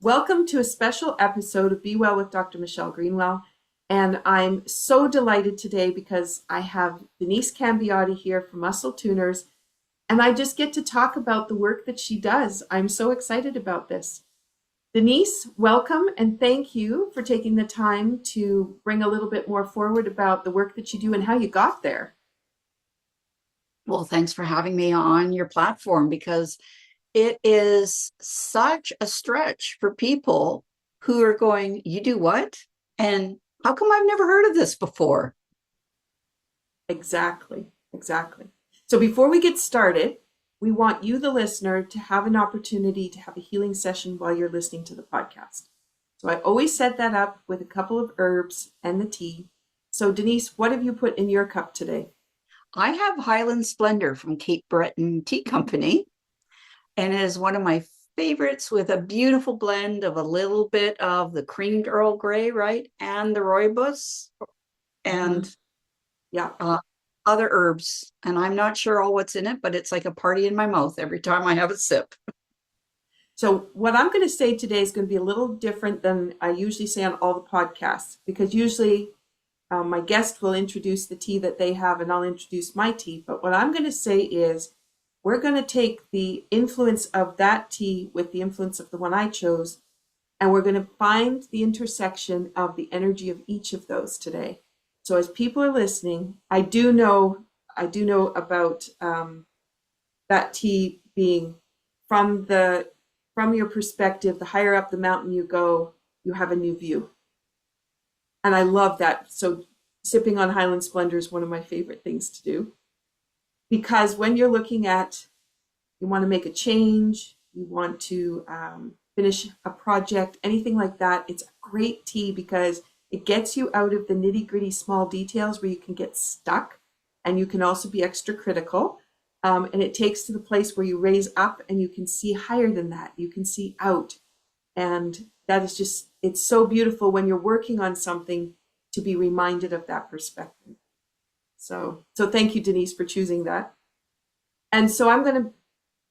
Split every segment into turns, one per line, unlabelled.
Welcome to a special episode of Be Well with Dr. Michelle Greenwell. And I'm so delighted today because I have Denise Cambiotti here from Muscle Tuners, and I just get to talk about the work that she does. I'm so excited about this. Denise, welcome, and thank you for taking the time to bring a little bit more forward about the work that you do and how you got there.
Well, thanks for having me on your platform because it is such a stretch for people who are going, you do what? And how come I've never heard of this before?
Exactly. So before we get started, we want you, the listener, to have an opportunity to have a healing session while you're listening to the podcast. So I always set that up with a couple of herbs and the tea. So Denise, what have you put in your cup today?
I have Highland Splendor from Cape Breton Tea Company, and it is one of my favorites with a beautiful blend of a little bit of the creamed Earl Grey, right? And the rooibos
Mm-hmm.
and
Yeah.
uh, other herbs. And I'm not sure all what's in it, but it's like a party in my mouth every time I have a sip.
So what I'm going to say today is going to be a little different than I usually say on all the podcasts, because usually my guest will introduce the tea that they have and I'll introduce my tea. But what I'm going to say is we're going to take the influence of that tea with the influence of the one I chose, and we're going to find the intersection of the energy of each of those today. So as people are listening, I do know about that tea being from the from your perspective. The higher up the mountain you go, you have a new view, and I love that. So sipping on Highland Splendor is one of my favorite things to do, because when you're looking at, you want to make a change, you want to finish a project, anything like that, it's a great tea because it gets you out of the nitty gritty small details where you can get stuck, and you can also be extra critical. And it takes to the place where you raise up and you can see higher than that. You can see out. And that is just, it's so beautiful when you're working on something to be reminded of that perspective. So thank you, Denise, for choosing that. And so I'm going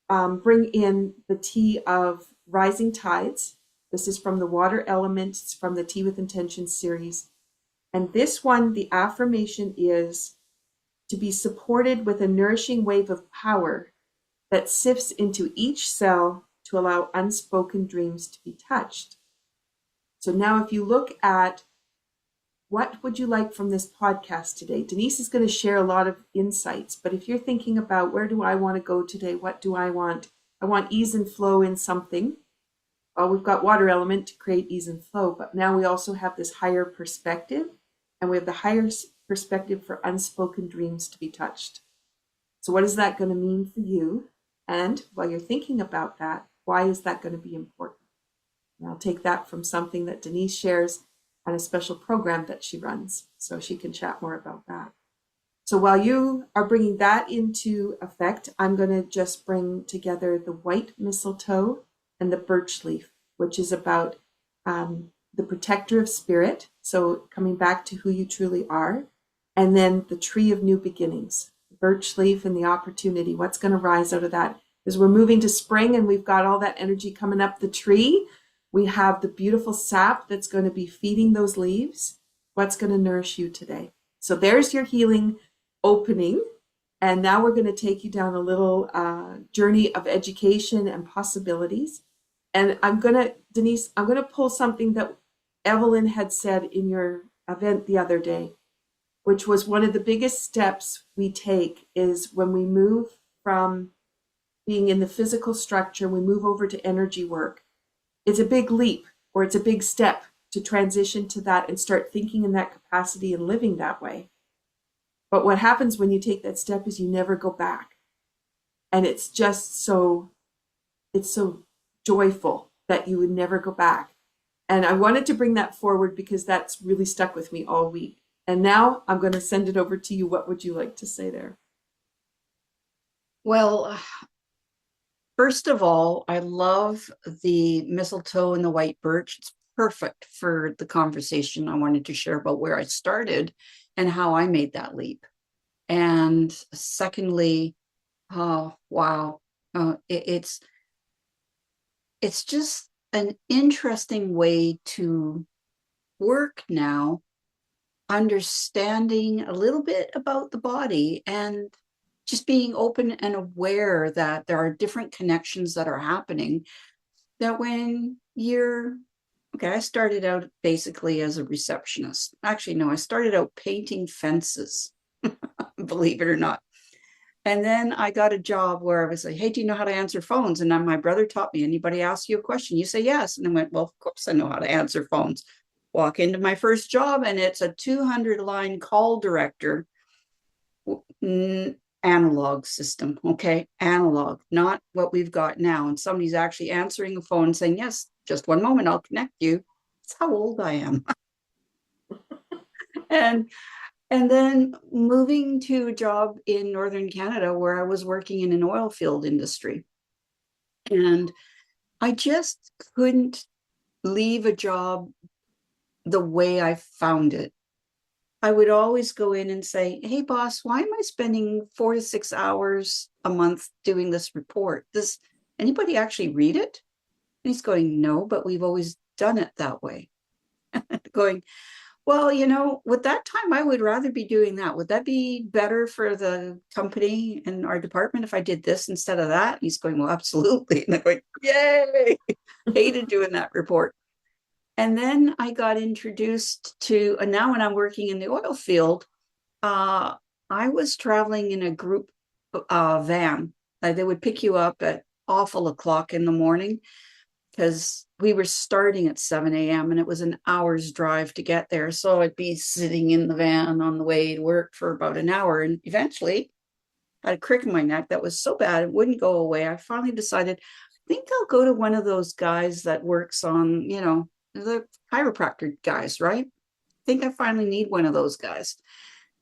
to bring in the tea of Rising Tides. This is from the Water Element. It's from the Tea with Intention series. And this one, the affirmation is to be supported with a nourishing wave of power that sifts into each cell to allow unspoken dreams to be touched. So now if you look at what would you like from this podcast today? Denise is going to share a lot of insights, but if you're thinking about where do I want to go today? What do I want? I want ease and flow in something. Well, we've got water element to create ease and flow, but now we also have this higher perspective, and we have the higher perspective for unspoken dreams to be touched. So what is that going to mean for you? And while you're thinking about that, why is that going to be important? And I'll take that from something that Denise shares on a special program that she runs, so she can chat more about that. So while you are bringing that into effect, I'm going to just bring together the white mistletoe and the birch leaf, which is about the protector of spirit. So coming back to who you truly are. And then the tree of new beginnings, the birch leaf and the opportunity. What's going to rise out of that? As we're moving to spring and we've got all that energy coming up the tree, we have the beautiful sap that's going to be feeding those leaves. What's going to nourish you today? So there's your healing opening. And now we're going to take you down a little journey of education and possibilities. And Denise, I'm going to pull something that Evelyn had said in your event the other day, which was one of the biggest steps we take is when we move from being in the physical structure, we move over to energy work. It's a big leap, or it's a big step to transition to that and start thinking in that capacity and living that way. But what happens when you take that step is you never go back. And it's so joyful that you would never go back. And I wanted to bring that forward because that's really stuck with me all week. And now I'm going to send it over to you. What would you like to say there?
Well, first of all, I love the mistletoe and the white birch. It's perfect for the conversation I wanted to share about where I started and how I made that leap. And secondly, oh wow, it's just an interesting way to work now, understanding a little bit about the body and just being open and aware that there are different connections that are happening. That when you're okay, I started out basically as a receptionist. Actually, no, I started out painting fences, believe it or not. And then I got a job where I was like, hey, do you know how to answer phones? And then my brother taught me, anybody asks you a question, you say yes. And I went, well, of course I know how to answer phones. Walk into my first job, and it's a 200 line call director, analog system. Okay. Analog, not what we've got now. And somebody's actually answering the phone saying, yes, just one moment, I'll connect you. That's how old I am. and And then moving to a job in Northern Canada where I was working in an oil field industry. And I just couldn't leave a job the way I found it. I would always go in and say, hey, boss, why am I spending 4 to 6 hours a month doing this report? Does anybody actually read it? And he's going, no, but we've always done it that way. Going, well, with that time, I would rather be doing that. Would that be better for the company and our department if I did this instead of that? And he's going, well, absolutely. And I'm going, yay, hated doing that report. And then I got introduced to, and now when I'm working in the oil field, I was traveling in a group van. They would pick you up at awful o'clock in the morning, because we were starting at 7 a.m. and it was an hour's drive to get there. So I'd be sitting in the van on the way to work for about an hour. And eventually I had a crick in my neck that was so bad it wouldn't go away. I finally decided, I think I'll go to one of those guys that works on, the chiropractor guys, right? I think I finally need one of those guys.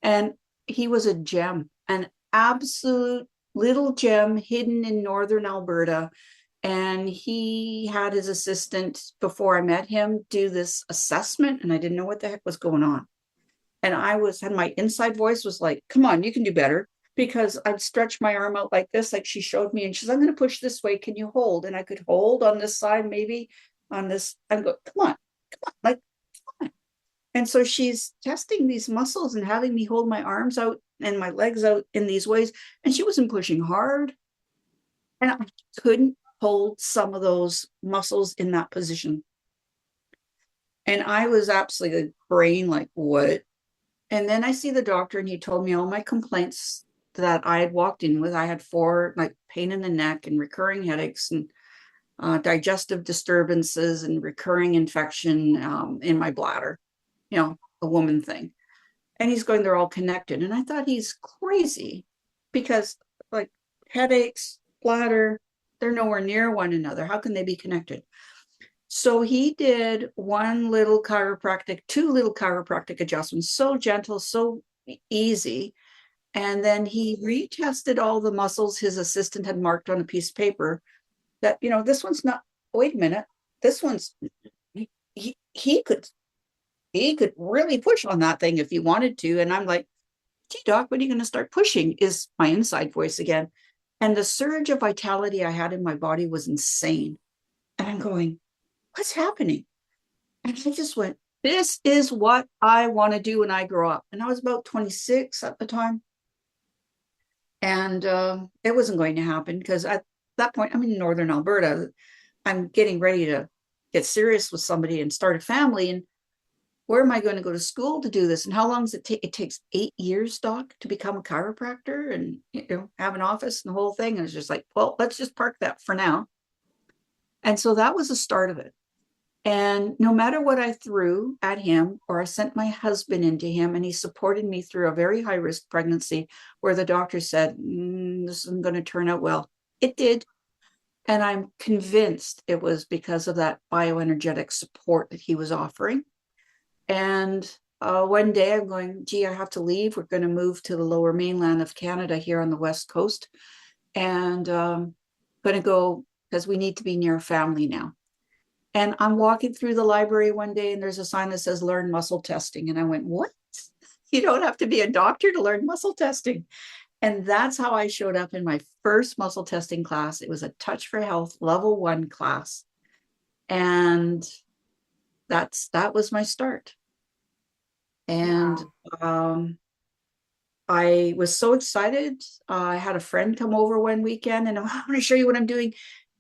And he was a gem, an absolute little gem hidden in northern Alberta. And he had his assistant, before I met him, do this assessment, and I didn't know what the heck was going on. And and my inside voice was like, come on, you can do better. Because I'd stretch my arm out like this, like she showed me, and she's, I'm going to push this way. Can you hold? And I could hold on this side, maybe on this. I'm going, come on, like, come on. And so she's testing these muscles and having me hold my arms out and my legs out in these ways. And she wasn't pushing hard. And I couldn't hold some of those muscles in that position. And I was absolutely brain like, what? And then I see the doctor, and he told me all my complaints that I had walked in with. I had 4, like pain in the neck and recurring headaches and digestive disturbances and recurring infection in my bladder, a woman thing. And he's going, they're all connected. And I thought he's crazy, because like headaches, bladder, they're nowhere near one another. How can they be connected? So he did two little chiropractic adjustments, so gentle, so easy. And then he retested all the muscles his assistant had marked on a piece of paper that, this one's not, wait a minute, this one's, he could really push on that thing if he wanted to. And I'm like, gee, doc, when are you going to start pushing? Is my inside voice again. And the surge of vitality I had in my body was insane. And I'm going, what's happening? And I just went, this is what I want to do when I grow up. And I was about 26 at the time. And it wasn't going to happen, because at that point, I'm in northern Alberta. I'm getting ready to get serious with somebody and start a family. And where am I going to go to school to do this? And how long does it take? It takes 8 years, doc, to become a chiropractor and have an office and the whole thing. And it's just like, well, let's just park that for now. And so that was the start of it. And no matter what I threw at him, or I sent my husband into him, and he supported me through a very high risk pregnancy where the doctor said, this isn't going to turn out well. It did. And I'm convinced it was because of that bioenergetic support that he was offering. And one day I'm going, gee, I have to leave. We're going to move to the lower mainland of Canada here on the West Coast. And going to go, because we need to be near family now. And I'm walking through the library one day, and there's a sign that says learn muscle testing. And I went, what? You don't have to be a doctor to learn muscle testing. And that's how I showed up in my first muscle testing class. It was a Touch for Health level 1 class. And that was my start. And
Wow.
I was so excited. I had a friend come over one weekend and, "Oh, I want to show you what I'm doing."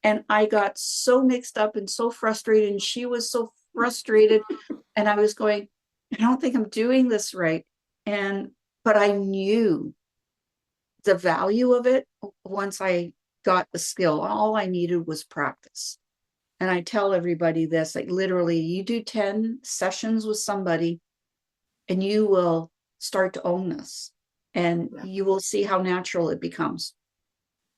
And I got so mixed up and so frustrated. And she was so frustrated. And I was going, "I don't think I'm doing this right." But I knew the value of it once I got the skill. All I needed was practice. And I tell everybody this, like, literally, you do 10 sessions with somebody and you will start to own this, and
Yeah.
you will see how natural it becomes.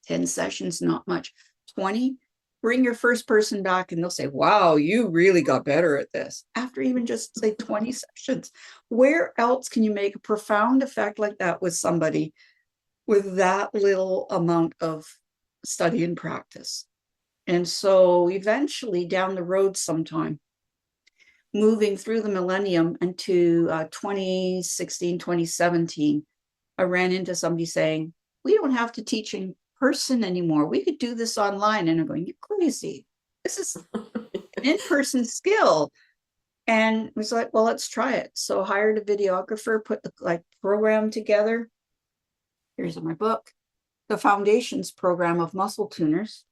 10 sessions, not much. 20, bring your first person back and they'll say, "Wow, you really got better at this." After even just say 20 sessions, where else can you make a profound effect like that with somebody with that little amount of study and practice? And so eventually down the road sometime, moving through the millennium into 2016, 2017, I ran into somebody saying, "We don't have to teach in person anymore. We could do this online." And I'm going, "You're crazy. This is an in-person skill." And it was like, "Well, let's try it." So I hired a videographer, put the program together. Here's my book, The Foundations Program of Muscle Tuners.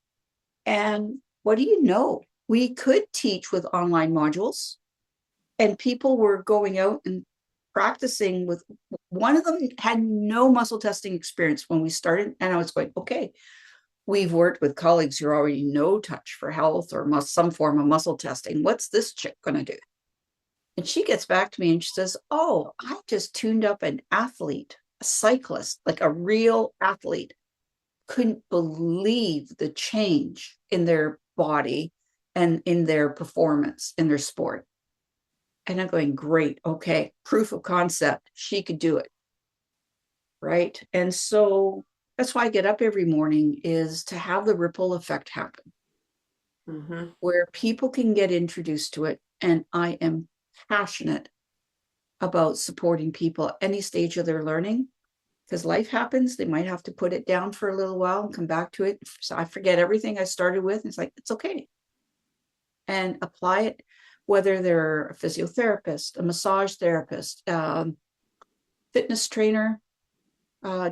And what do you know? We could teach with online modules, and people were going out and practicing with. One of them had no muscle testing experience when we started. And I was going, "Okay, we've worked with colleagues who already know Touch for Health or some form of muscle testing. What's this chick going to do?" And she gets back to me and she says, "Oh, I just tuned up an athlete, a cyclist, like a real athlete. Couldn't believe the change in their body and in their performance in their sport." And I'm going, "Great. Okay. Proof of concept. She could do it." Right. And so that's why I get up every morning, is to have the ripple effect happen
Mm-hmm.
where people can get introduced to it. And I am passionate about supporting people at any stage of their learning, because life happens. They might have to put it down for a little while and come back to it. So I forget everything I started with. It's like, it's okay. And apply it, whether they're a physiotherapist, a massage therapist, fitness trainer,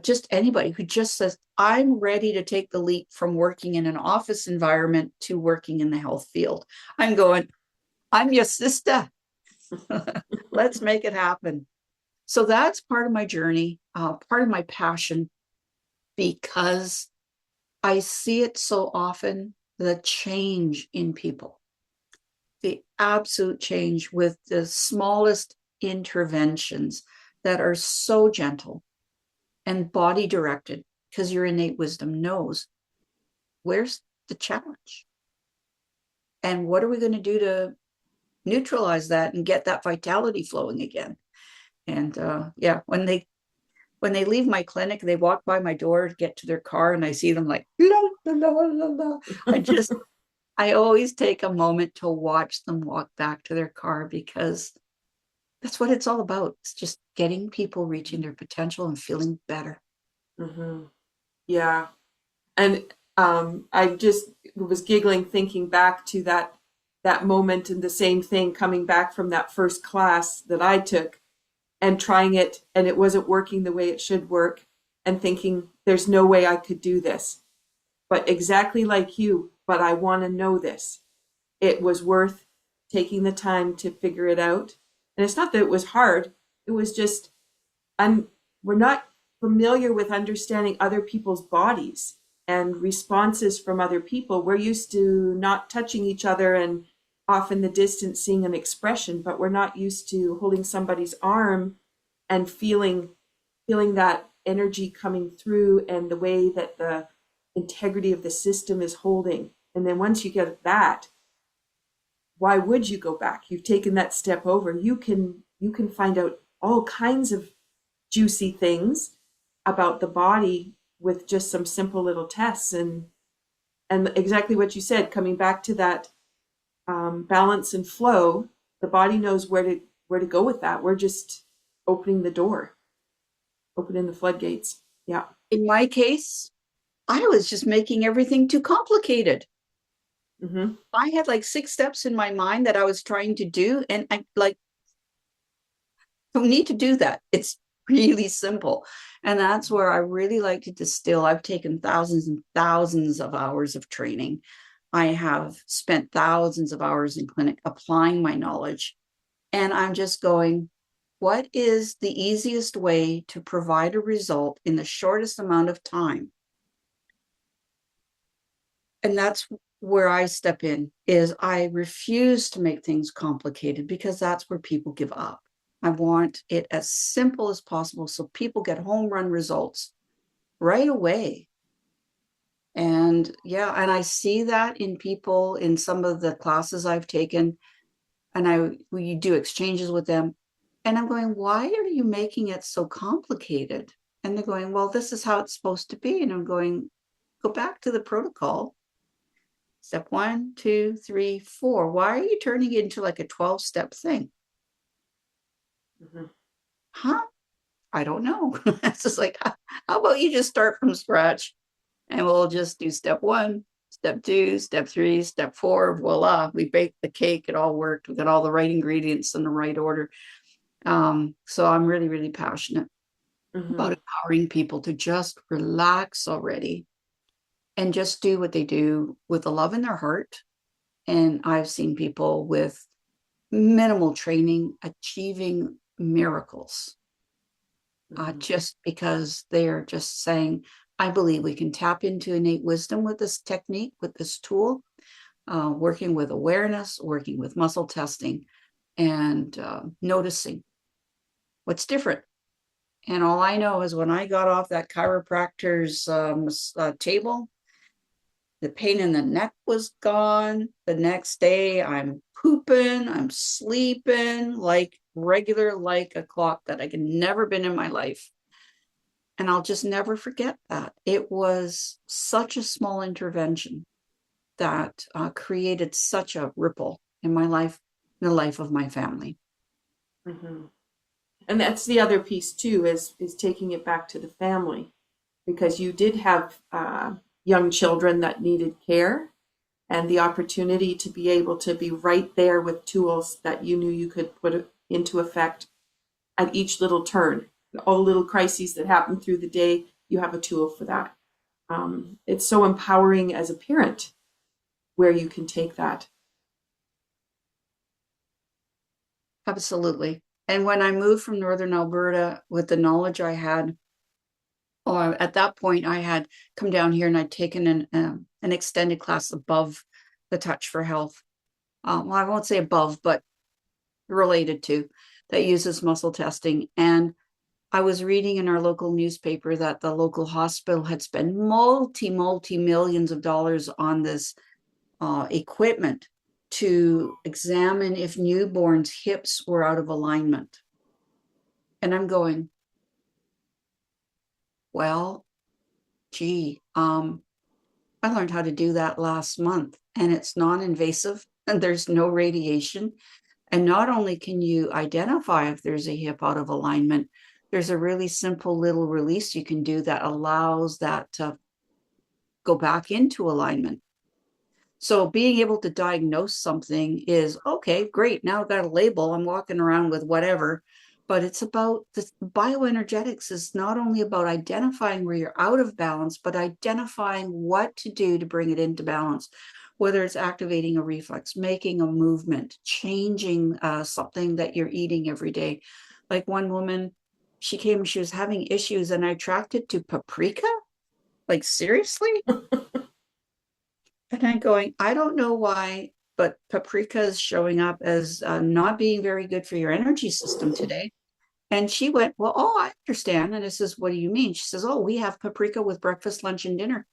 just anybody who just says, "I'm ready to take the leap from working in an office environment to working in the health field." I'm going, "I'm your sister." Let's make it happen. So that's part of my journey, part of my passion, because I see it so often, the change in people, the absolute change with the smallest interventions that are so gentle and body directed, because your innate wisdom knows where's the challenge and what are we going to do to neutralize that and get that vitality flowing again. And yeah, when they leave my clinic, they walk by my door to get to their car, and I see them like, la, la, la, la, la. I always take a moment to watch them walk back to their car, because that's what it's all about. It's just getting people reaching their potential and feeling better.
Mm-hmm. Yeah. And I just was giggling thinking back to that moment, and the same thing coming back from that first class that I took and trying it, and it wasn't working the way it should work, and thinking there's no way I could do this. But exactly like you, but I want to know this. It was worth taking the time to figure it out. And it's not that it was hard. It was just I'm we're not familiar with understanding other people's bodies and responses from other people. We're used to not touching each other and off in the distance seeing an expression, but we're not used to holding somebody's arm and feeling that energy coming through, and the way that the integrity of the system is holding. And then once you get that, why would you go back? You've taken that step over. You can find out all kinds of juicy things about the body with just some simple little tests. And exactly what you said, coming back to that balance and flow, the body knows where to go with that. We're just opening the door, opening the floodgates. Yeah.
In my case, I was just making everything too complicated.
Mm-hmm.
I had like 6 steps in my mind that I was trying to do, and I like don't need to do that. It's really simple. And that's where I really like to distill. I've taken thousands and thousands of hours of training. I have spent thousands of hours in clinic applying my knowledge. And I'm just going, what is the easiest way to provide a result in the shortest amount of time? And that's where I step in, is I refuse to make things complicated, because that's where people give up. I want it as simple as possible so people get home run results right away. And yeah, and I see that in people in some of the classes I've taken, and we do exchanges with them. And I'm going, why are you making it so complicated? And they're going, well, this is how it's supposed to be. And I'm going, go back to the protocol. Step 1, 2, 3, 4. Why are you turning it into like a 12-step thing?
Mm-hmm.
Huh? I don't know. It's just like, how about you just start from scratch, and we'll just do step 1, step 2, step 3, step 4. Voila, we baked the cake. It all worked. We got all the right ingredients in the right order. So I'm really, really passionate
Mm-hmm.
about empowering people to just relax already and just do what they do with the love in their heart. And I've seen people with minimal training achieving miracles,
Mm-hmm.
just because they're just saying, I believe we can tap into innate wisdom with this technique, with this tool, working with awareness, working with muscle testing, and noticing what's different. And all I know is when I got off that chiropractor's table, the pain in the neck was gone. The next day, I'm pooping, I'm sleeping like regular, like a clock that I can never been in my life. And I'll just never forget that. It was such a small intervention that created such a ripple in my life, in the life of my family.
Mm-hmm. And that's the other piece too, is taking it back to the family, because you did have young children that needed care, and the opportunity to be able to be right there with tools that you knew you could put into effect at each little turn. All the little crises that happen through the day, you have a tool for that. It's so empowering as a parent where you can take that.
Absolutely. And when I moved from Northern Alberta with the knowledge I had, at that point, I had come down here and I'd taken an extended class above the Touch for Health. Well, I won't say above, but related to, that uses muscle testing. And I was reading in our local newspaper that the local hospital had spent multi millions of dollars on this equipment to examine if newborns' hips were out of alignment. And I'm going, well, gee, I learned how to do that last month, and it's non-invasive and there's no radiation. And not only can you identify if there's a hip out of alignment, there's a really simple little release you can do that allows that to go back into alignment. So being able to diagnose something is okay, great. Now I've got a label. I'm walking around with whatever, but it's about the bioenergetics is not only about identifying where you're out of balance, but identifying what to do to bring it into balance, whether it's activating a reflex, making a movement, changing something that you're eating every day. Like one woman, she came, she was having issues, and I tracked it to paprika. Like, seriously? And I'm going, I don't know why, but paprika is showing up as not being very good for your energy system today. And she went, well, oh, I understand. And I says, what do you mean? She says, oh, we have paprika with breakfast, lunch, and dinner.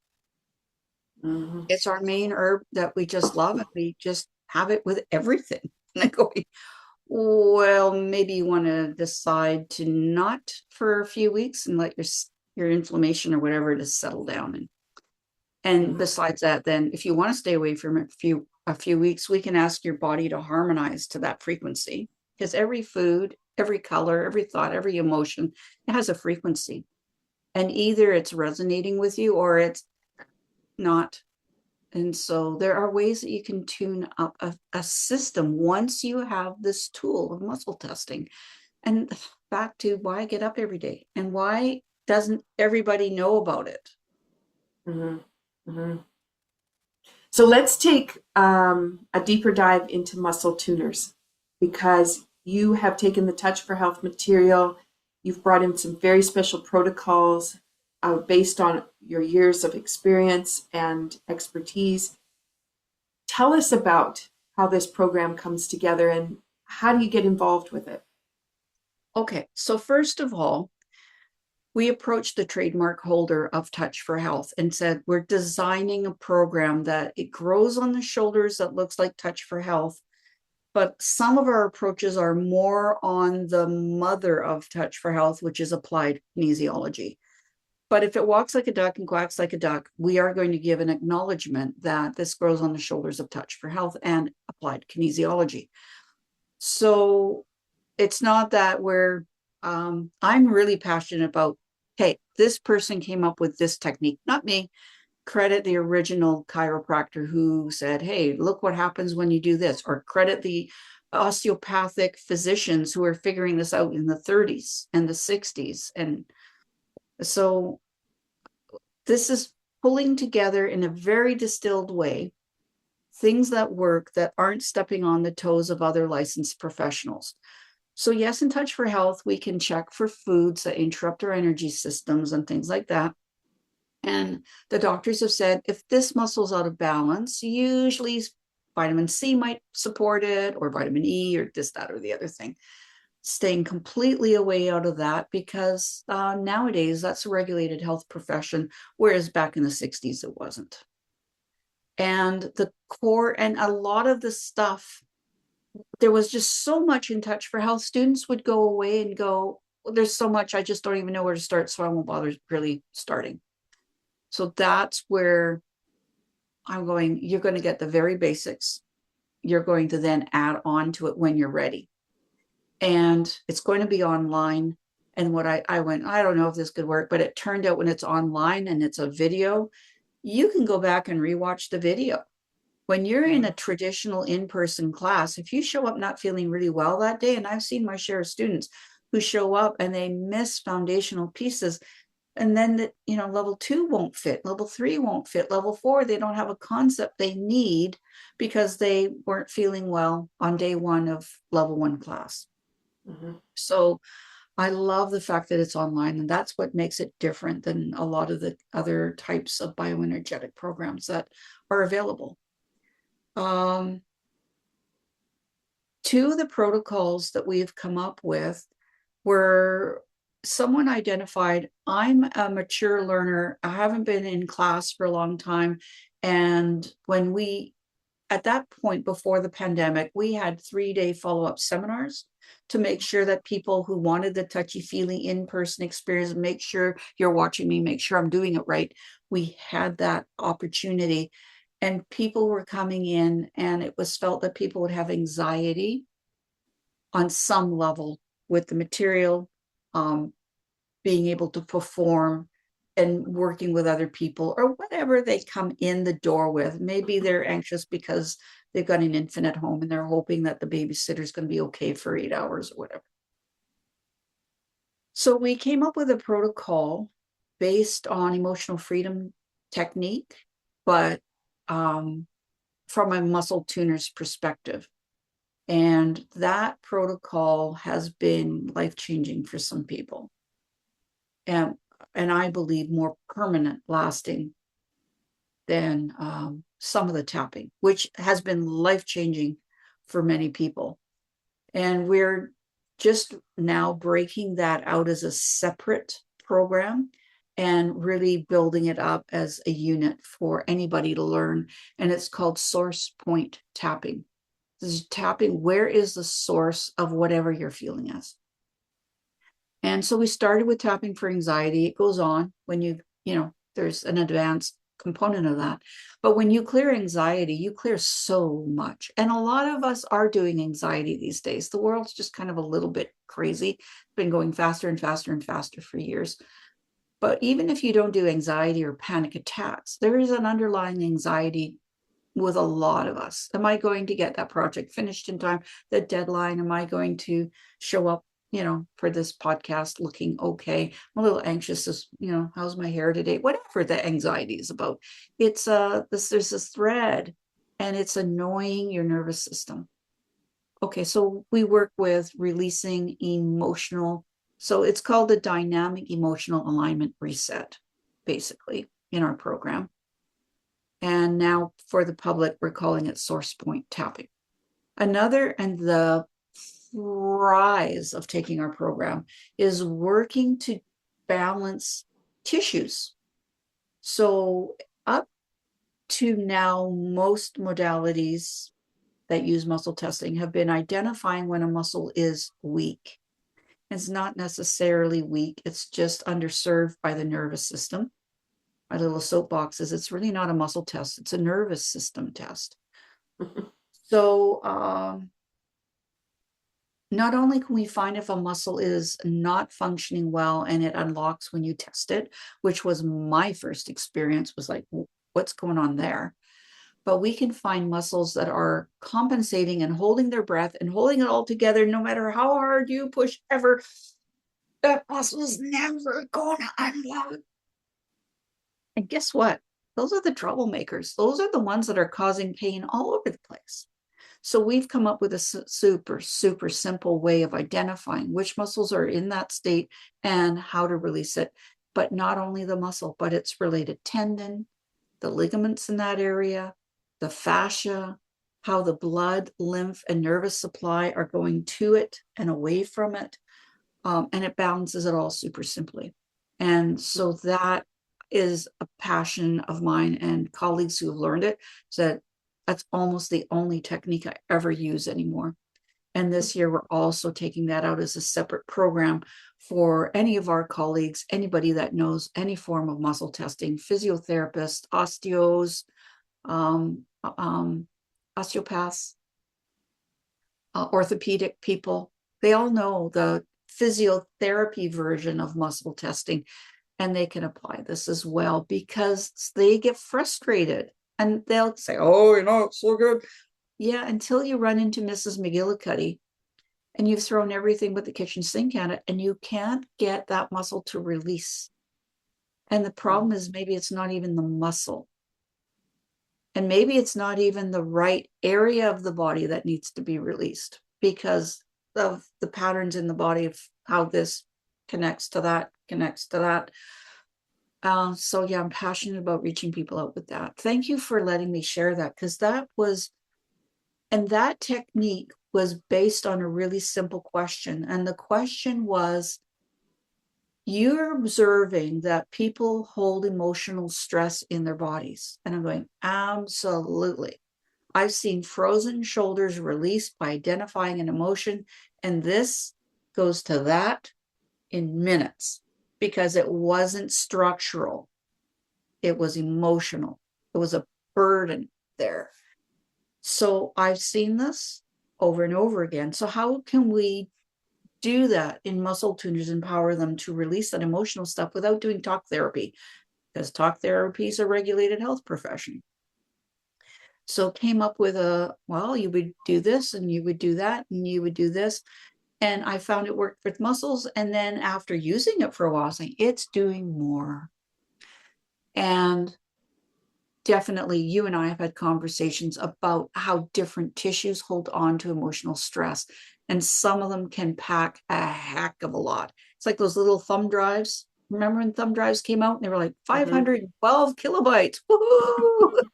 Mm-hmm.
It's our main herb that we just love, and we just have it with everything. And I'm going, well, maybe you want to decide to not for a few weeks and let your inflammation or whatever to settle down. And
Mm-hmm.
besides that, then if you want to stay away from it a few weeks, we can ask your body to harmonize to that frequency, because every food, every color, every thought, every emotion, it has a frequency. And either it's resonating with you or it's not. And so there are ways that you can tune up a system once you have this tool of muscle testing. And back to why I get up every day and why doesn't everybody know about it?
Mm-hmm. Mm-hmm. So let's take a deeper dive into muscle tuners, because you have taken the Touch for Health material. You've brought in some very special protocols based on your years of experience and expertise. Tell us about how this program comes together and how do you get involved with it?
Okay, so first of all, we approached the trademark holder of Touch for Health and said, we're designing a program that it grows on the shoulders that looks like Touch for Health, but some of our approaches are more on the mother of Touch for Health, which is applied kinesiology. But if it walks like a duck and quacks like a duck, we are going to give an acknowledgement that this grows on the shoulders of Touch for Health and applied kinesiology. So it's not that I'm really passionate about, hey, this person came up with this technique, not me. Credit the original chiropractor who said, hey, look what happens when you do this, or credit the osteopathic physicians who are figuring this out in the 30s and the 60s. And so this is pulling together in a very distilled way things that work that aren't stepping on the toes of other licensed professionals. So yes, in Touch for Health, we can check for foods that interrupt our energy systems and things like that. And the doctors have said, if this muscle's out of balance, usually vitamin C might support it, or vitamin E, or this, that, or the other thing. Staying completely away out of that, because nowadays that's a regulated health profession, whereas back in the 60s it wasn't. And the core and a lot of the stuff, there was just so much in Touch for Health. Students would go away and go, well, there's so much, I just don't even know where to start, so I won't bother really starting. So that's where I'm going, you're going to get the very basics. You're going to then add on to it when you're ready. And it's going to be online. And what I went, I don't know if this could work, but it turned out when it's online and it's a video, you can go back and rewatch the video. When you're in a traditional in-person class, if you show up not feeling really well that day, and I've seen my share of students who show up and they miss foundational pieces, and then level 2 won't fit, level 3 won't fit, level 4, they don't have a concept they need because they weren't feeling well on day 1 of level 1 class. Mm-hmm. So I love the fact that it's online, and that's what makes it different than a lot of the other types of bioenergetic programs that are available. 2 of the protocols that we've come up with were, someone identified, I'm a mature learner, I haven't been in class for a long time. And when at that point before the pandemic, we had 3-day follow-up seminars to make sure that people who wanted the touchy-feely in-person experience, make sure you're watching me, make sure I'm doing it right, we had that opportunity. And people were coming in, and it was felt that people would have anxiety on some level with the material, being able to perform and working with other people, or whatever they come in the door with. Maybe they're anxious because they've got an infant at home and they're hoping that the babysitter is going to be okay for 8 hours or whatever. So we came up with a protocol based on emotional freedom technique, but from a muscle tuner's perspective. And that protocol has been life-changing for some people. And I believe more permanent lasting than some of the tapping, which has been life-changing for many people. And we're just now breaking that out as a separate program and really building it up as a unit for anybody to learn. And it's called source point tapping. This is tapping, where is the source of whatever you're feeling as? And so we started with tapping for anxiety. It goes on when there's an advanced component of that. But when you clear anxiety, you clear so much. And a lot of us are doing anxiety these days. The world's just kind of a little bit crazy. It's been going faster and faster and faster for years. But even if you don't do anxiety or panic attacks, there is an underlying anxiety with a lot of us. Am I going to get that project finished in time? The deadline? Am I going to show up, for this podcast looking okay? I'm a little anxious as, how's my hair today? Whatever the anxiety is about. It's there's this thread, and it's annoying your nervous system. Okay, so we work with releasing emotional. So it's called the dynamic emotional alignment reset, basically, in our program. And now for the public, we're calling it source point tapping. Another, and the rise of taking our program, is working to balance tissues. So up to now, most modalities that use muscle testing have been identifying when a muscle is weak. It's not necessarily weak, it's just underserved by the nervous system. My little soapbox is it's really not a muscle test, it's a nervous system test. So not only can we find if a muscle is not functioning well and it unlocks when you test it, which was my first experience, was like, what's going on there? But we can find muscles that are compensating and holding their breath and holding it all together, no matter how hard you push ever. That muscle's never gonna unlock. And guess what? Those are the troublemakers. Those are the ones that are causing pain all over the place. So we've come up with a super, super simple way of identifying which muscles are in that state and how to release it. But not only the muscle, but its related tendon, the ligaments in that area, the fascia, how the blood, lymph, and nervous supply are going to it and away from it. And it balances it all super simply. And so that is a passion of mine, and colleagues who have learned it said that's almost the only technique I ever use anymore. And this year, we're also taking that out as a separate program for any of our colleagues, anybody that knows any form of muscle testing, physiotherapists, osteopaths, orthopedic people. They all know the physiotherapy version of muscle testing, and they can apply this as well because they get frustrated and they'll say, oh, it's so good. Yeah, until you run into Mrs. McGillicuddy and you've thrown everything but the kitchen sink at it and you can't get that muscle to release. And the problem is maybe it's not even the muscle. And maybe it's not even the right area of the body that needs to be released because of the patterns in the body of how this connects to that. So yeah, I'm passionate about reaching people out with that. Thank you for letting me share that, because that technique was based on a really simple question. And the question was, you're observing that people hold emotional stress in their bodies. And I'm going, absolutely. I've seen frozen shoulders released by identifying an emotion. And this goes to that in minutes because it wasn't structural. It was emotional. It was a burden there. So I've seen this over and over again. So how can we do that in muscle tuners, empower them to release that emotional stuff without doing talk therapy? Because talk therapy is a regulated health profession. So came up with you would do this and you would do that and you would do this. And I found it worked with muscles. And then after using it for a while, saying it's doing more. And definitely you and I have had conversations about how different tissues hold on to emotional stress. And some of them can pack a heck of a lot. It's like those little thumb drives. Remember when thumb drives came out and they were like 512 kilobytes? Woohoo!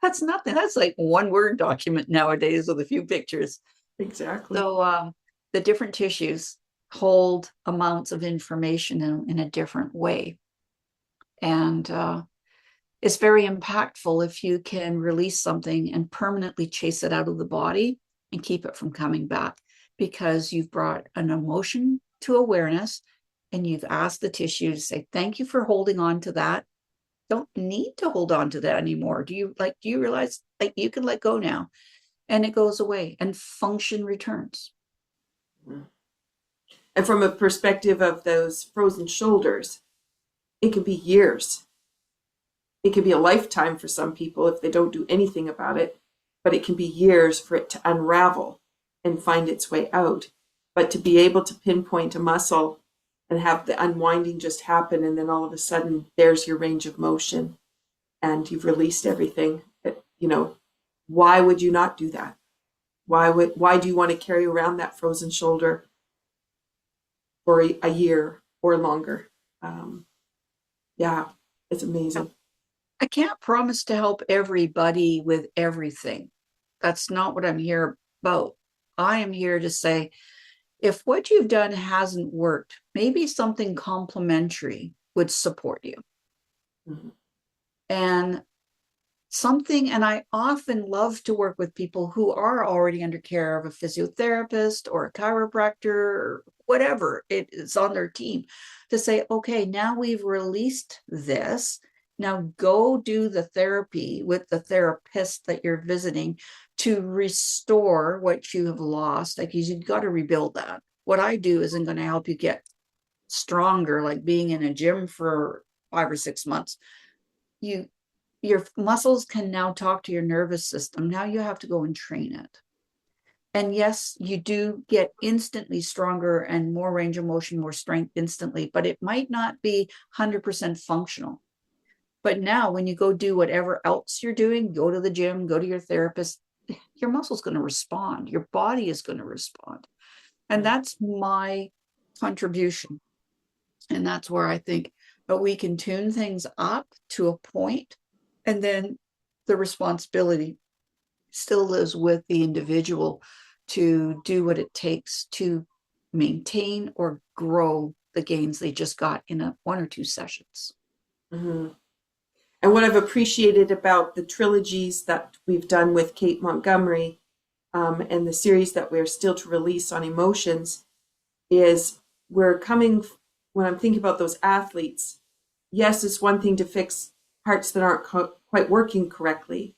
That's nothing. That's like one Word document nowadays with a few pictures.
Exactly.
So the different tissues hold amounts of information in a different way. And it's very impactful if you can release something and permanently chase it out of the body and keep it from coming back, because you've brought an emotion to awareness and you've asked the tissue to say, thank you for holding on to that. Don't need to hold on to that anymore. Do you realize like you can let go now? And it goes away and function returns.
And from a perspective of those frozen shoulders, it can be years. It can be a lifetime for some people if they don't do anything about it, but it can be years for it to unravel and find its way out. But to be able to pinpoint a muscle and have the unwinding just happen, and then all of a sudden there's your range of motion and you've released everything. Why would you not do that? Why do you want to carry around that frozen shoulder for a year or longer? Yeah, it's amazing.
I can't promise to help everybody with everything. That's not what I'm here about. I am here to say, if what you've done hasn't worked, maybe something complementary would support you.
Mm-hmm.
And I often love to work with people who are already under care of a physiotherapist or a chiropractor or whatever it is on their team, to say, okay, now we've released this. Now go do the therapy with the therapist that you're visiting to restore what you have lost. Like, you've got to rebuild that. What I do isn't going to help you get stronger, like being in a gym for 5 or 6 months. Your muscles can now talk to your nervous system. Now you have to go and train it. And yes, you do get instantly stronger and more range of motion, more strength instantly, but it might not be 100% functional. But now when you go do whatever else you're doing, go to the gym, go to your therapist, your muscle's going to respond. Your body is going to respond. And that's my contribution. And that's where I think that we can tune things up to a point, and then the responsibility still lives with the individual to do what it takes to maintain or grow the gains they just got in 1 or 2 sessions.
Mm-hmm. And what I've appreciated about the trilogies that we've done with Kate Montgomery, and the series that we're still to release on emotions, is when I'm thinking about those athletes, yes, it's one thing to fix parts that aren't quite working correctly,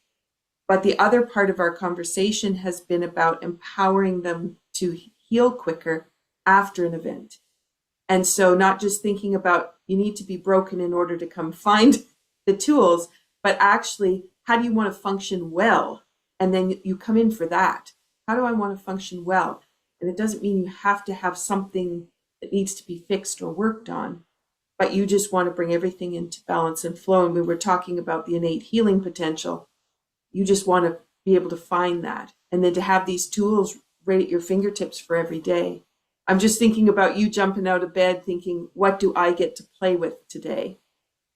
but the other part of our conversation has been about empowering them to heal quicker after an event. And so not just thinking about you need to be broken in order to come find the tools, but actually, how do you want to function well? And then you come in for that. How do I want to function well? And it doesn't mean you have to have something that needs to be fixed or worked on, but you just want to bring everything into balance and flow. And we were talking about the innate healing potential. You just want to be able to find that. And then to have these tools right at your fingertips for every day. I'm just thinking about you jumping out of bed thinking, what do I get to play with today?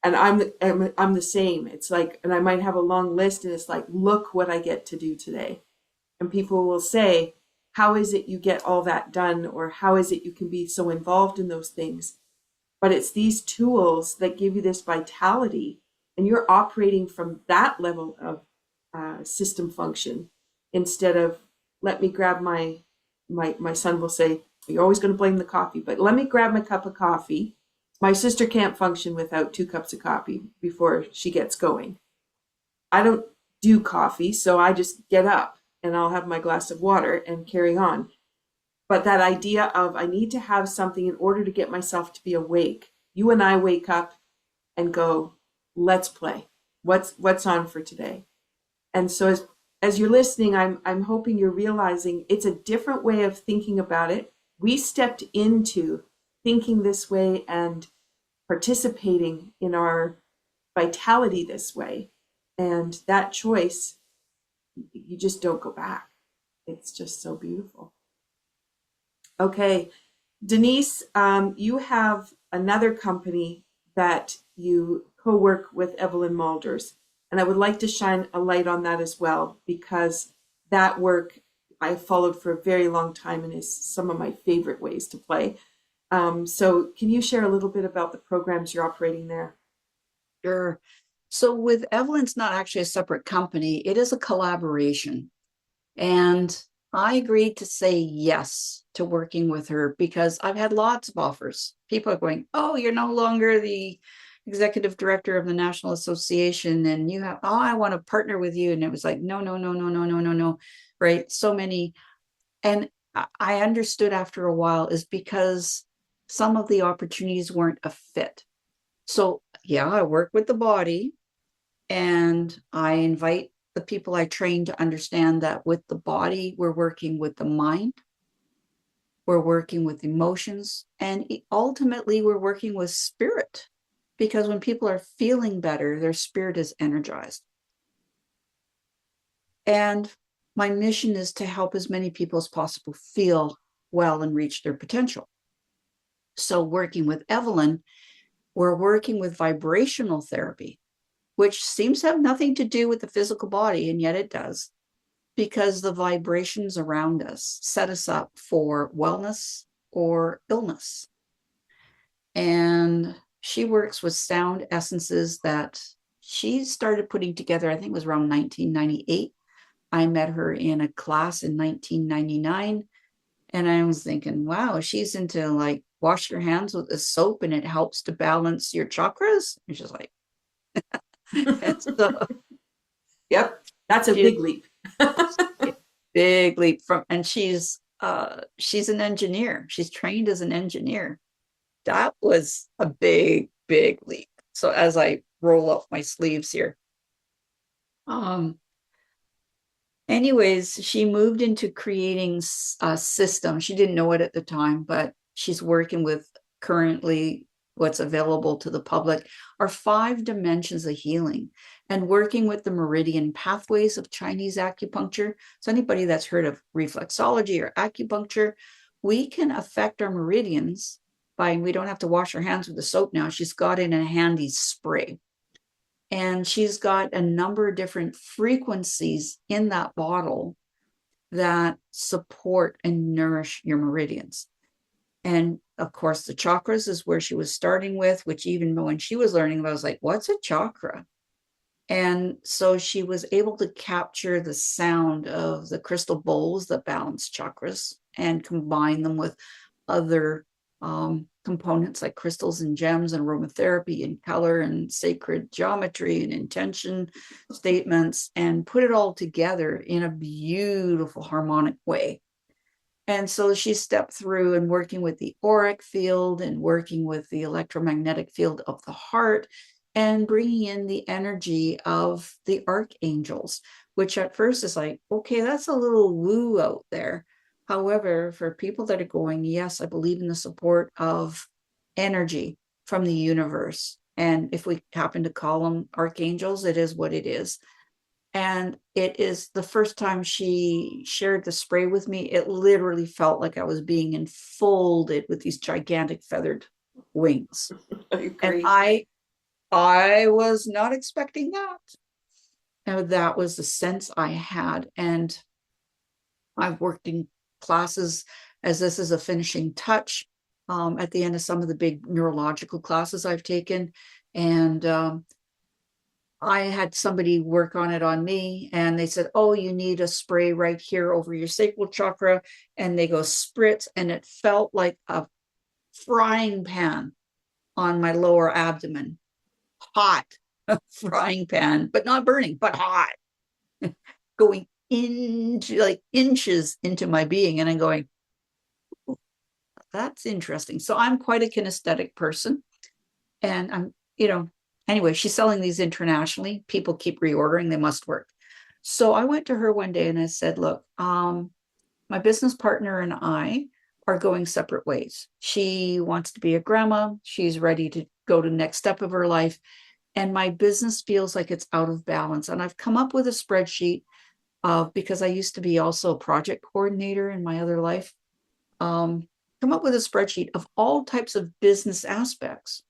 And I'm the same. It's like, and I might have a long list, and it's like, look what I get to do today. And people will say, how is it you get all that done? Or how is it you can be so involved in those things? But it's these tools that give you this vitality, and you're operating from that level of system function instead of, let me grab my son will say, you're always going to blame the coffee, but let me grab my cup of coffee. My sister can't function without 2 cups of coffee before she gets going. I don't do coffee, so I just get up and I'll have my glass of water and carry on. But that idea of I need to have something in order to get myself to be awake. You and I wake up and go, let's play. What's on for today? And so as you're listening, I'm hoping you're realizing it's a different way of thinking about it. We stepped into thinking this way and participating in our vitality this way. And that choice, you just don't go back. It's just so beautiful. Okay, Denise, you have another company that you co-work with Evelyn Malders. And I would like to shine a light on that as well, because that work I followed for a very long time and is some of my favorite ways to play. So can you share a little bit about the programs you're operating there?
Sure. So with Evelyn's not actually a separate company, it is a collaboration. And I agreed to say yes to working with her because I've had lots of offers. People are going, oh, you're no longer the executive director of the National Association, and you have, oh, I want to partner with you. And it was like, no, no, no, no, no, no, no, no. Right. So many. And I understood after a while is because some of the opportunities weren't a fit. So yeah, I work with the body, And I invite the people I train to understand that with the body, we're working with the mind, we're working with emotions, and ultimately we're working with spirit. Because when people are feeling better, their spirit is energized. And my mission is to help as many people as possible feel well and reach their potential. So, working with Evelyn, we're working with vibrational therapy, which seems to have nothing to do with the physical body, and yet it does, because the vibrations around us set us up for wellness or illness. And she works with sound essences that she started putting together, I think it was around 1998. I met her in a class in 1999. And I was thinking, wow, she's into like wash your hands with a soap and it helps to balance your chakras. And she's like, and so
Yep, that's a
she's
big leap.
a big leap from, and she's an engineer. She's trained as an engineer. That was a big, big leap. So as I roll up my sleeves here, um, anyways, she moved into creating a system. She didn't know it at the time, but she's working with currently what's available to the public are 5 dimensions of healing and working with the meridian pathways of Chinese acupuncture. So anybody that's heard of reflexology or acupuncture, we can affect our meridians by, we don't have to wash our hands with the soap now. She's got in a handy spray. And she's got a number of different frequencies in that bottle that support and nourish your meridians. And of course, the chakras is where she was starting with, which even when she was learning about, I was like, what's a chakra? And so she was able to capture the sound of the crystal bowls that balance chakras and combine them with other components like crystals and gems and aromatherapy and color and sacred geometry and intention statements and put it all together in a beautiful harmonic way. And so she stepped through and working with the auric field and working with the electromagnetic field of the heart and bringing in the energy of the archangels, which at first is like, okay, that's a little woo out there. However, for people that are going, yes, I believe in the support of energy from the universe. And if we happen to call them archangels, it is what it is. And it is the first time she shared the spray with me, it literally felt like I was being enfolded with these gigantic feathered wings.
I
And
agree.
I was not expecting that. And that was the sense I had. And I've worked in classes as this is a finishing touch at the end of some of the big neurological classes I've taken. And I had somebody work on it on me and they said, oh, you need a spray right here over your sacral chakra. And they go spritz, and it felt like a frying pan on my lower abdomen. Hot frying pan, but not burning, but hot, going into like inches into my being. And I'm going, that's interesting. So I'm quite a kinesthetic person. And anyway, she's selling these internationally. People keep reordering, they must work. So I went to her one day and I said, look, my business partner and I are going separate ways. She wants to be a grandma. She's ready to go to the next step of her life. And my business feels like it's out of balance. And I've come up with a spreadsheet because I used to be also a project coordinator in my other life. Come up with a spreadsheet of all types of business aspects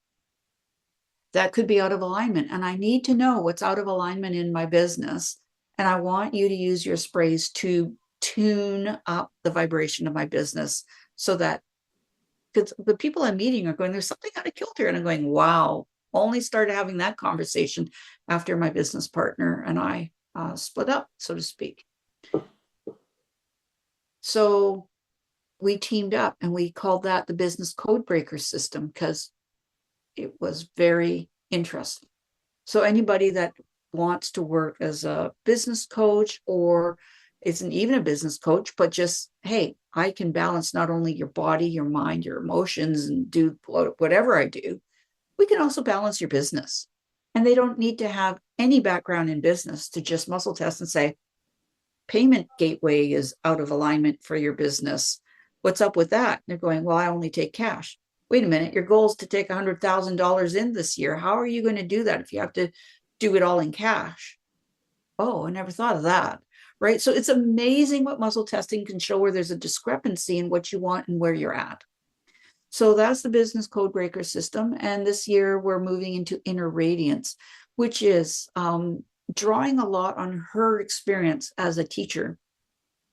that could be out of alignment. And I need to know what's out of alignment in my business. And I want you to use your sprays to tune up the vibration of my business so that, because the people I'm meeting are going, there's something out of kilter. And I'm going, wow, only started having that conversation after my business partner and I split up, so to speak. So we teamed up and we called that the business codebreaker system because it was very interesting. So anybody that wants to work as a business coach or isn't even a business coach, but just, hey, I can balance not only your body, your mind, your emotions, and do whatever I do, we can also balance your business. And they don't need to have any background in business to just muscle test and say, payment gateway is out of alignment for your business. What's up with that? And they're going, well, I only take cash. Wait a minute, your goal is to take $100,000 in this year. How are you going to do that if you have to do it all in cash? Oh, I never thought of that. Right. So it's amazing what muscle testing can show where there's a discrepancy in what you want and where you're at. So that's the business codebreaker system. And this year we're moving into Inner Radiance, which is drawing a lot on her experience as a teacher.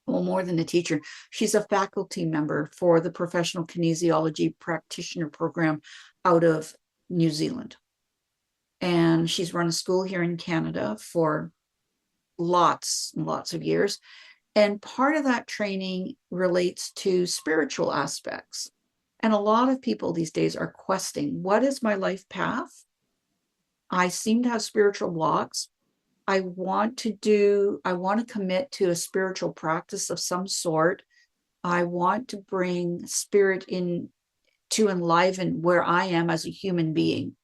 Well, more than a teacher, she's a faculty member for the professional kinesiology practitioner program out of New Zealand. And she's run a school here in Canada for lots and lots of years. And part of that training relates to spiritual aspects. And a lot of people these days are questing, what is my life path? I seem to have spiritual blocks. I want to commit to a spiritual practice of some sort. I want to bring spirit in to enliven where I am as a human being.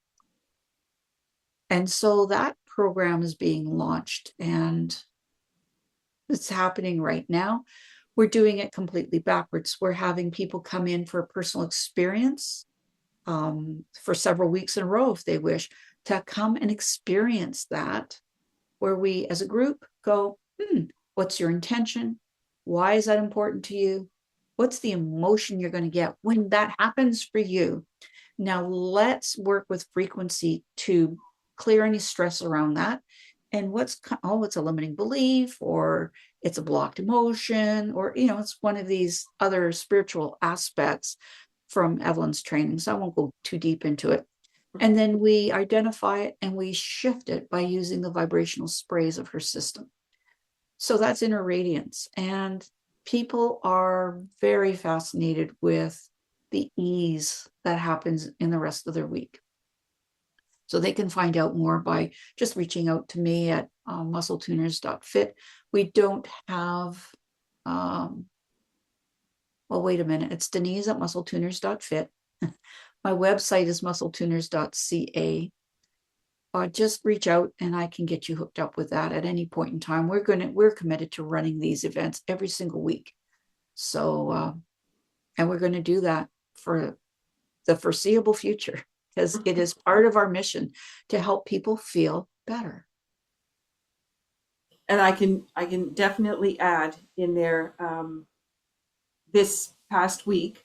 And so that program is being launched and it's happening right now. We're doing it completely backwards. We're having people come in for a personal experience for several weeks in a row, if they wish, to come and experience that, where we as a group go, what's your intention? Why is that important to you? What's the emotion you're going to get when that happens for you? Now let's work with frequency to clear any stress around that. And it's a limiting belief, or it's a blocked emotion, or, it's one of these other spiritual aspects from Evelyn's training. So I won't go too deep into it. And then we identify it and we shift it by using the vibrational sprays of her system. So that's Inner Radiance. And people are very fascinated with the ease that happens in the rest of their week. So they can find out more by just reaching out to me at muscletuners.fit. We don't have, wait a minute. It's Denise at muscletuners.fit. My website is muscletuners.ca. Just reach out and I can get you hooked up with that at any point in time. We're committed to running these events every single week. So, and we're going to do that for the foreseeable future, because it is part of our mission to help people feel better.
And I can definitely add in there, this past week,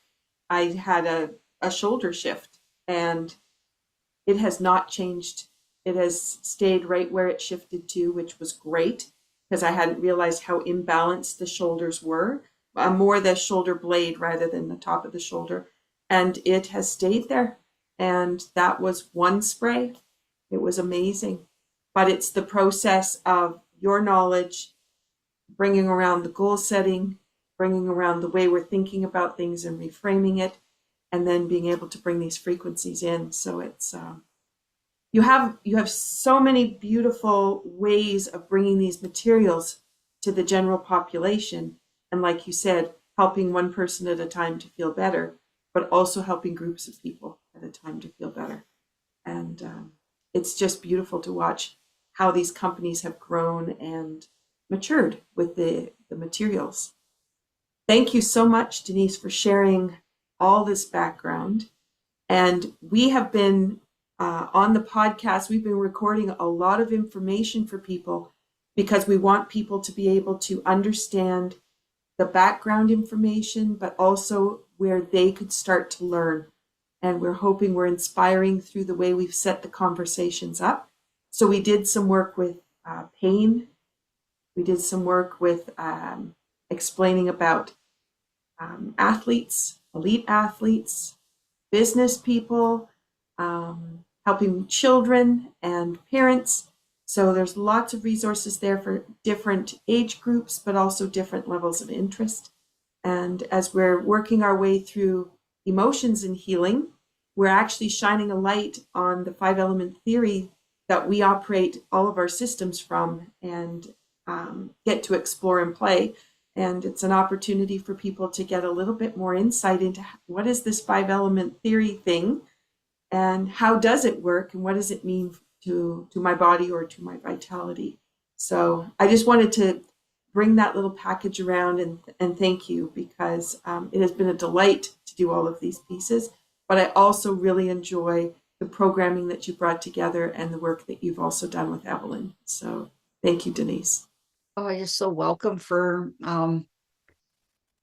I had a shoulder shift and it has not changed. It has stayed right where it shifted to, which was great because I hadn't realized how imbalanced the shoulders were, more the shoulder blade rather than the top of the shoulder. And it has stayed there. And that was one spray. It was amazing. But it's the process of your knowledge, bringing around the goal setting, bringing around the way we're thinking about things and reframing it, and then being able to bring these frequencies in. So it's you have so many beautiful ways of bringing these materials to the general population, and like you said, helping one person at a time to feel better, but also helping groups of people at a time to feel better. And it's just beautiful to watch how these companies have grown and matured with the materials. Thank you so much, Denise, for sharing all this background. And we have been on the podcast, we've been recording a lot of information for people because we want people to be able to understand the background information, but also where they could start to learn. And we're hoping we're inspiring through the way we've set the conversations up. So we did some work with pain. We did some work with explaining about athletes, elite athletes, business people, helping children and parents. So there's lots of resources there for different age groups, but also different levels of interest. And as we're working our way through emotions and healing, we're actually shining a light on the 5-element theory that we operate all of our systems from and get to explore and play. And it's an opportunity for people to get a little bit more insight into what is this 5-element theory thing and how does it work and what does it mean to my body or to my vitality. So I just wanted to bring that little package around and thank you, because it has been a delight to do all of these pieces. But I also really enjoy the programming that you brought together and the work that you've also done with Evelyn. So thank you, Denise.
Oh, you're so welcome for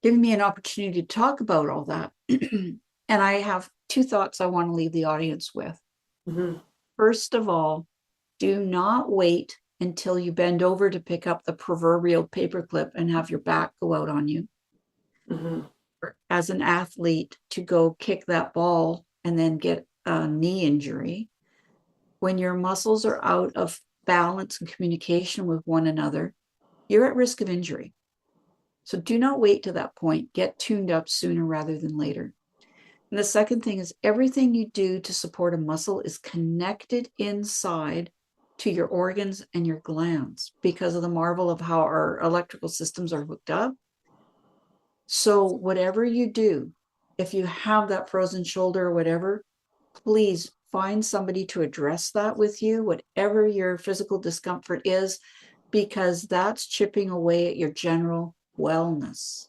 giving me an opportunity to talk about all that. And I have two thoughts I want to leave the audience with.
Mm-hmm.
First of all, do not wait until you bend over to pick up the proverbial paperclip and have your back go out on you.
Mm-hmm.
Or as an athlete, to go kick that ball and then get a knee injury. When your muscles are out of balance and communication with one another, you're at risk of injury. So do not wait to that point. Get tuned up sooner rather than later. And the second thing is, everything you do to support a muscle is connected inside to your organs and your glands because of the marvel of how our electrical systems are hooked up. So whatever you do, if you have that frozen shoulder or whatever, please find somebody to address that with you, whatever your physical discomfort is, because that's chipping away at your general wellness.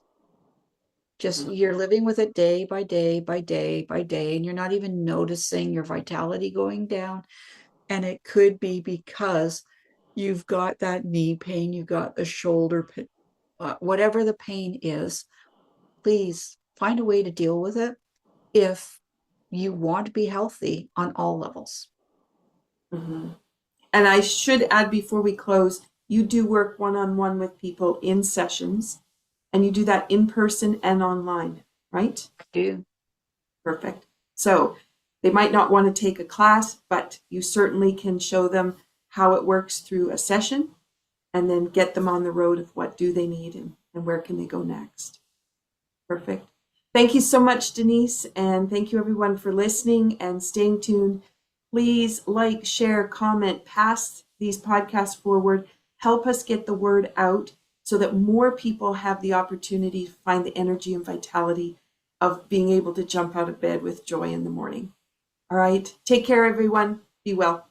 Just you're living with it day by day by day by day, and you're not even noticing your vitality going down. And it could be because you've got that knee pain, you've got the shoulder pain, whatever the pain is. Please find a way to deal with it if you want to be healthy on all levels.
Mm-hmm. And I should add before we close, you do work one-on-one with people in sessions, and you do that in person and online, right?
I do.
Perfect. So they might not want to take a class, but you certainly can show them how it works through a session and then get them on the road of what do they need and where can they go next. Perfect. Thank you so much, Denise, and thank you everyone for listening and staying tuned. Please like, share, comment, pass these podcasts forward. Help us get the word out so that more people have the opportunity to find the energy and vitality of being able to jump out of bed with joy in the morning. All right. Take care, everyone. Be well.